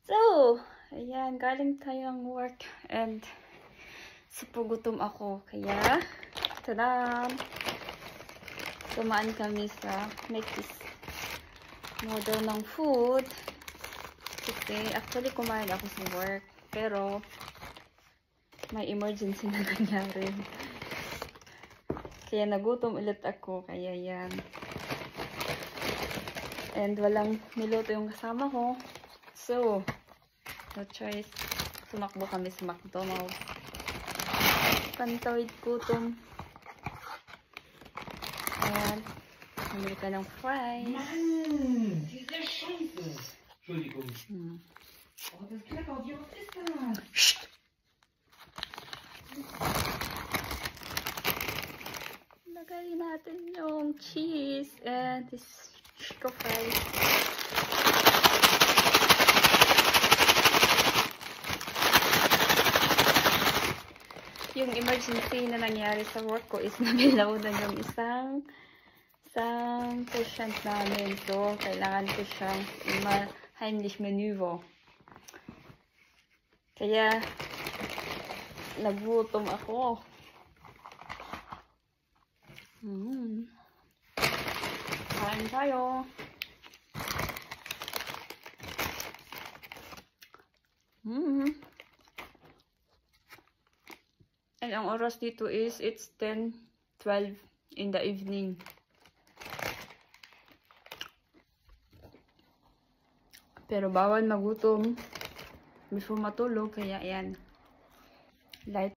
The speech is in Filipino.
So, ayan, galing tayong work and supugutom ako. Kaya, tadam! Tumaan kami sa Mekis. Model ng food. Kasi, actually, kumain ako sa work. Pero, may emergency na nangyari. Kaya nagutom ulit ako. Kaya yan. And walang niluto yung kasama ko. So, no choice. Tumakbo kami sa McDonald's. Pantawid gutom. Ayan. Bumili ka ng fries. Mann, diese Scheiße. Entschuldigung. Oh, das Klepper, wie oft ist das? Shh! Lagay natin yung cheese and this chico fries. Yung emergency na nangyari sa work ko is nabilaw na yung isang patient namin. So, kailangan ko siyang heimlich maneuver. Kaya, nagutom ako. Kain tayo. And ang oras dito is, it's 10:12 in the evening. Pero bawal magutom before matulog, kaya yan. Light